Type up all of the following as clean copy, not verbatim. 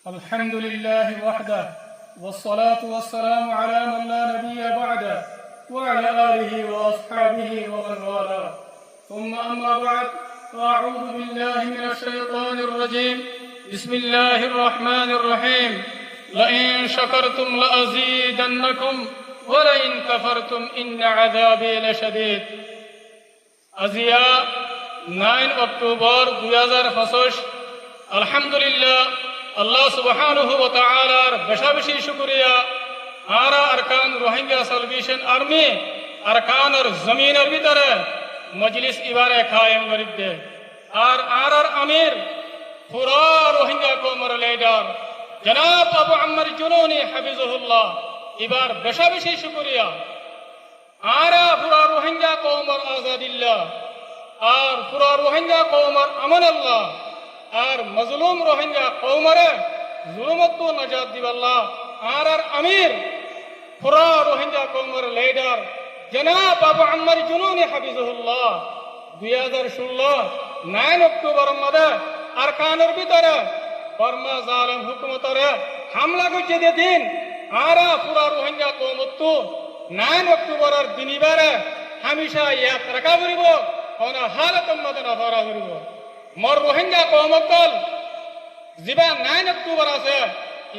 الحمد لله وحده والصلاة والسلام على من لا نبي بعده وعلى آله وأصحابه ومن والاه ثم أما بعد فأعوذ بالله من الشيطان الرجيم بسم الله الرحمن الرحيم لئن شكرتم لأزيدنكم ولئن كفرتم إن عذابي لشديد আজিয়া 9 October 2025 আলহামদুলিল্লাহ আল্লাহ সুবহানাহু ওয়া তাআলার বেশি শুকরিয়া আরা আরকান রোহিঙ্গা সালভেশন আর্মি আরকানের জমিনের ভিতরে মজলিস ইবারে কায়েম করিতে আর আমির পুরা রোহিঙ্গা কওমের লিডার জনাব আবু আম্মার জুনুনি হাফিজাহুল্লাহ এবার বেশি শুকরিয়া আরা পুরা রোহিঙ্গা কওমের আজাদিল্লাহ আর পুরা রোহিঙ্গা কওমের আমানাল্লাহ আর মজলুম রোহিঙ্গা কওমরে জুলুমত নাজাত দিবাল্লাহ আর আমির পুরা রোহিঙ্গা কওমের লিডার জনাব আবু আম্মার জুনুনি হাফিজাহুল্লাহ 2016 9 অক্টোবর মধ্যে আরকানের ভিতরে বর্মা জালেম হুকুমতরে হামলা করছে দিন আরা পুরা রোহিঙ্গা কওমত 9 অক্টোবরের দিনিবারে হামেশা ইয়াদ রাখা করিব কোন হালাতের মধ্যে নফরা করিব মোর রোহিঙ্গা কওমকল জিবা 9 অক্টোবর আছে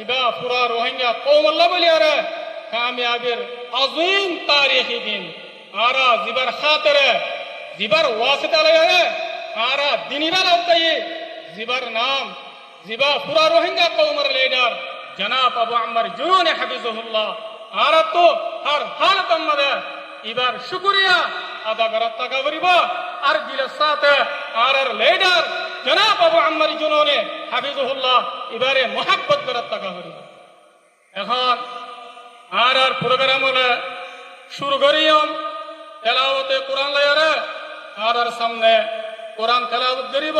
ইবা পুরা রোহিঙ্গা কওমল্লা বলি আরে কামিয়াবির আযীম তারিখি দিন আরা জিবার খাতিরে জিবার ওয়াসিতা লয়ে আরা দিনিবার আওতাই জিবার নাম জিবা পুরা রোহিঙ্গা কওমের লিডার জনাব আবু আম্মার জুনুনি হাফিজাহুল্লাহ আর তো হর হালতের মধ্যে এবার শুকরিয়া আদা করার টাকা করিব আর দিলের সাথে আর লিডার জনাব আবু আম্মার জুনুনি হাফিজাহুল্লাহ এবারে মোহাব্বত করার টাকা করিব এখন আর প্রোগ্রাম হলে শুরু করিম তেলাওয়াতে কোরআন লয়ারে আর সামনে কোরআন তেলাওয়াত করিব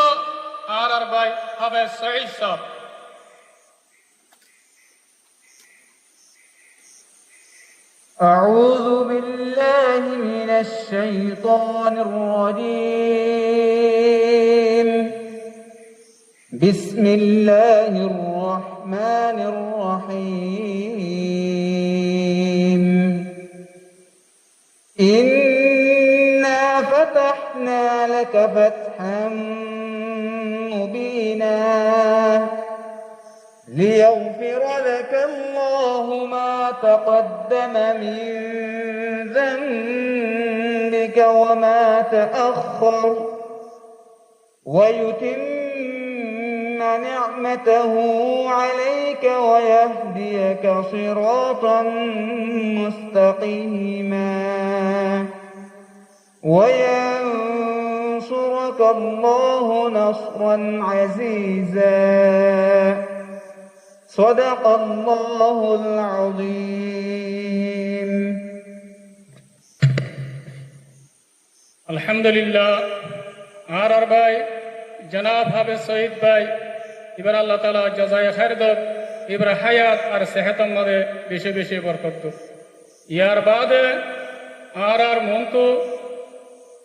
আর ভাই হাফেজ সঈদ সাহেব أعوذ بالله من الشيطان الرجيم بسم الله الرحمن الرحيم إنا فتحنا لك فتحا مبينا ليغفر لك الله ما تقدم من ذنبك وما تأخر ويتم نعمته عليك ويهديك صراطا مستقيما وينصرك الله نصرا عزيزا صدق الله العظيم আলহামদুলিল্লাহ আর ভাই জনাব হাফেজ সঈদ ভাই এবার আল্লাহ তাআলা জাযায়ে খায়ের দাও এবার হায়াত আর সেহতের মধ্যে বেশি বরকত দাও ইয়ার বাদে আর মন্তু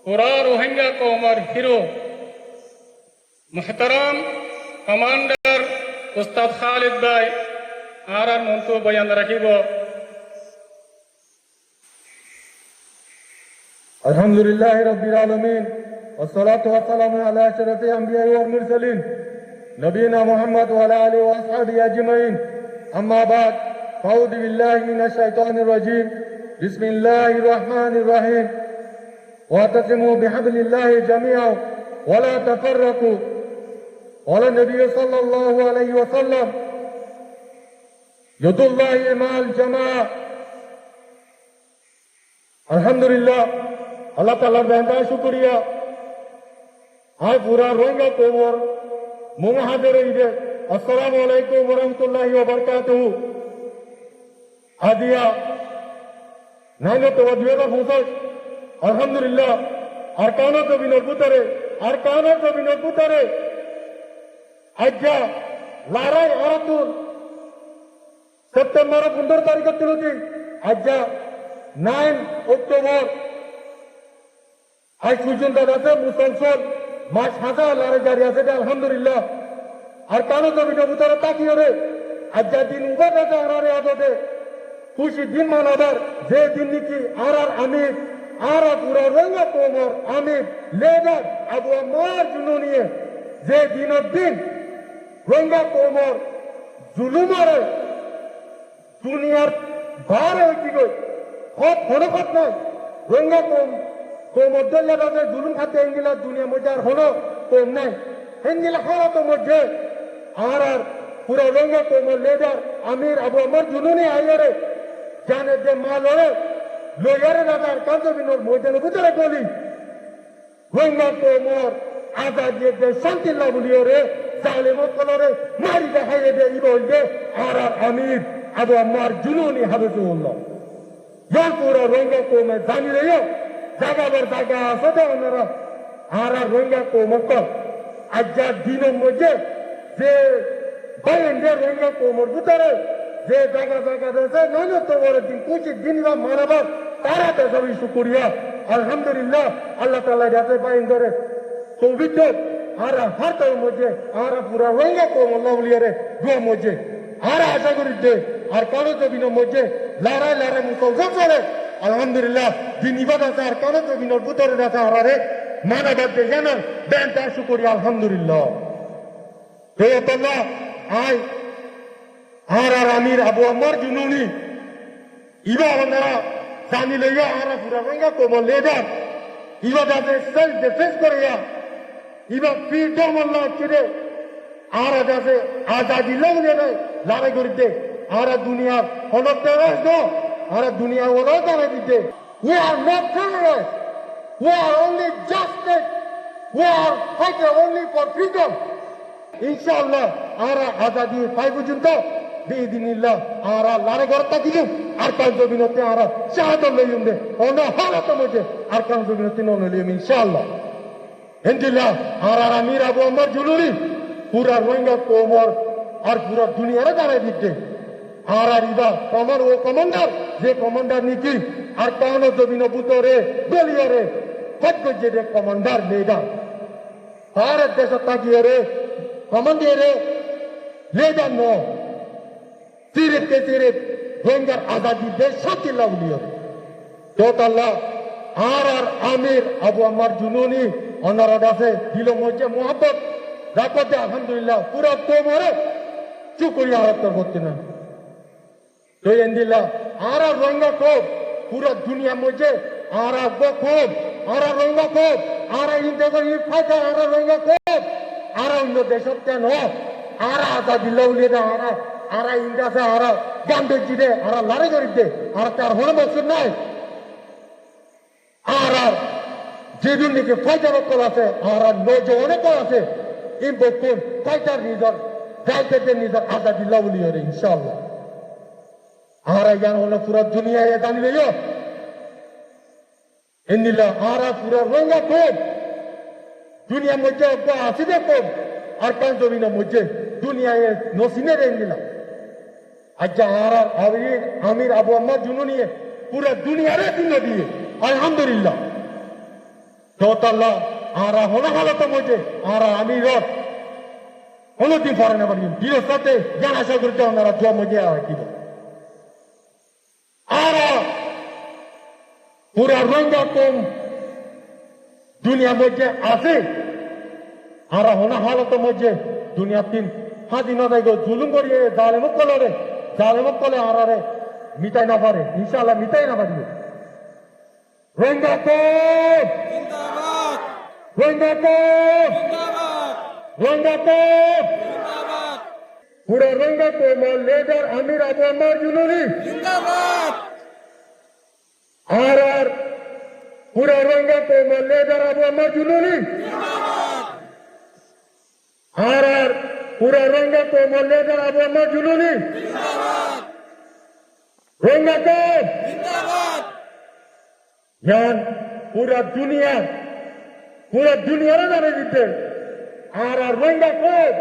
পুরা রোহিঙ্গা কওমের হিরো মুহতারাম কমান্ডার উস্তাদ খালিদ ভাই আর মন্তু বয়ান রাখিব الحمدلله رب العالمين والصلاة والسلام على أشرف الأنبياء والمرسلين نبينا محمد وعلى آله وأصحابه أجمعين أما بعد فأعوذ بالله من الشيطان الرجيم بسم الله الرحمن الرحيم واعتصموا بحبل الله جميعا ولا تفرقوا قال النبي صلى الله عليه وسلم يد الله مع الجماعة الحمد لله আল্লাহ তাআলার বেহদা শুকরিয়া আর পুরা রোহিঙ্গা কওমের মুহাজির ঈদে আসসালামু আলাইকুম ওয়া রাহমাতুল্লাহি ওয়া বারাকাতুহু আজিয়া 9 অক্টোবর 2025 আলহামদুলিল্লাহ আরকানের জমিনের ভিতরে আজ্জা লড়াই হরতুল সেপ্টেম্বর 15 তারিখ তুলছি আজ্জা 9 অক্টোবর আজ পর্যন্ত আছে মুসলসল মাস হাজার লড়াই জারি আছে আলহামদুলিল্লাহ আর কারো জমিনের ভিতরে তাকিয়ে রে আজ যা দিন উভয় কাছে আরারে আদতে খুশি দিন মানাবার যে দিন নাকি আর আমির আর পুরা রঙ্গা কোমর আমির লেডার আবু আমার জন্য নিয়ে যে দিনের দিন রঙ্গা কোমর জুলুমারে দুনিয়ার বার হয়েছি গই হত হনকত নয় রঙ্গা কোমর দল্লাতে জুলুম খাতে এঙ্গিলা দুনিয়া মধ্যে আর হলো কম নাই হেঙ্গিলা হরত মধ্যে আর পুরা রঙ্গা কোমর লেডার আমির আবু আমার জুলুনি আইয়ারে জানে যে মা লড়ে লয়ারে দাদার কান্তবিনোর ময়দানে ভিতরে গলি রঙ্গা কোমর আজাদিয়ে দে শান্তি লাভলিও রে জালেম কলরে মারি দেখাইয়ে দে ইবল দে আর আমির আবু আমার জুলুনি হাবিবুল্লাহ ইয়ার পুরা রঙ্গা কোমে জানি রেও জাগাবার জায়গা আছে তো ওনারা আর রঙ্গা কোমক আজ্জা দিনের মধ্যে যে বাইরে রঙ্গা কোমর ভিতরে যে জায়গা জায়গা রয়েছে নানা তোমার দিন কুচি দিন বা মানাবার তারা তো সবই শুকুরিয়া আলহামদুলিল্লাহ আল্লাহ তাআলা যাতে বাইন ধরে সৌভিত আর হারতার মধ্যে আর পুরা রঙ্গা কোমর লাউলিয়ারে দুয়া মধ্যে আর আশা করি দে আর কারো জমিনের মধ্যে লড়াই লড়াই মুসলমান চলে আলহামদুলিল্লাহ দিন ইবাদ আছে আর কারো জমিনের ভিতরে আছে আরে মানাবার দে জানান দেন তার শুকুরিয়া আলহামদুলিল্লাহ হে আল্লাহ আয় আর আমির আবু আমার জুনুনি ইবা ওনারা জানি লইয়া আর পুরা রঙ্গা কোমর লেডার ইবা যাতে সেলফ ডিফেন্স করিয়া ইবা ফ্রিডম আল্লাহ ছেড়ে আর যাতে আজাদি লাগলে লড়াই করিতে আর দুনিয়ার হলক দেওয়াস নো আর দুনিয়া ওরা দাঁড়াই দিতে we are not terrorists we are only justice we are fighting only for freedom ইনশাআল্লাহ আর আজাদি পাই পর্যন্ত বিদিনিল্লাহ আর লড়াই করতে দিল আর কাল জমিনতে আর শাহাদত লইম দে অন্য হালত মধ্যে আর কাল জমিনতে নন লইম ইনশাআল্লাহ ইনশাআল্লাহ আর আমির আবু আমার জুলুরি পুরা রোহিঙ্গা কোমর আর পুরা দুনিয়ারে দাঁড়াই দিতে আর ইবা কমার ও কমান্ডার যে কমান্ডার নিকি আর কান জমিন বুতরে গলিয়ারে ফট গজে দে কমান্ডার লেডার ভারত দেশ তাকিয়ে রে কমান্ডারে লেডার নো সিরিপ কে সিরিপ রোহিঙ্গার আজাদি দে শান্তি লাউলিও তো আল্লাহ আর আমির আবু আমার জুনুনি অনারা দাসে দিল মধ্যে মোহাম্মত রাখতে আলহামদুলিল্লাহ পুরা কোমরে চুকুরিয়া হত্যা করতে না তো এন্দিল্লাহ আর রোহিঙ্গা খুব পুরা দুনিয়া মধ্যে আর খুব আর রোহিঙ্গা খুব আর ইন্ডিয়া ফাইটার আর রোহিঙ্গা খুব আর অন্য দেশত কেন আর আজাদি লাউলিয়ে দে আর ইন্ডিয়াতে আর গান্ধী দে আর লড়াই করি দে আর তার হল মকসুদ নাই আর যেদিন নাকি ফাইটার কল আছে আর নজওয়ানে কল আছে এই বকুন ফাইটার নিজর গাইতে নিজর আজাদি লাউলিয়ে রে ইনশাআল্লাহ আর জ্ঞান হলো পুরা দুনিয়ায় জানি লইও এন্দিলা আর পুরা রোহিঙ্গা খুব দুনিয়ার মধ্যে আছে যে খুব আর কান জমিনের মধ্যে দুনিয়ায় নসিনে এন্দিলা আচ্ছা আর আমির আবু আমার জুনু নিয়ে পুরা দুনিয়ারে দিন দিয়ে আলহামদুলিল্লাহ তোতাল্লাহ আর হলো হালত মধ্যে আর আমির কোনদিন পরে না পারি দিনের সাথে জ্ঞান আশা করতে ওনারা জোয়া মধ্যে কি আর পুরা রোহিঙ্গা কম দুনিয়ার মধ্যে আছে আর হনা হালত মধ্যে দুনিয়া তিন স্বাধীনতা জুলুম করিয়ে জালেমক কলে আর মিটাই না পারে ইনশাআল্লাহ মিটাই না পারবে রোহিঙ্গা কম রোহিঙ্গা কম রোহিঙ্গা কম পুরা রোহিঙ্গা কম লেডার আমির আবু আমার জুলুনি আর পুরা রোহিঙ্গা কম লেডার আবু আমার জুলুনি আর পুরা রোহিঙ্গা কম লেডার আবু আমার জুলুনি রোহিঙ্গা কম জ্ঞান পুরা দুনিয়ারে জানে দিতে আর রোহিঙ্গা কম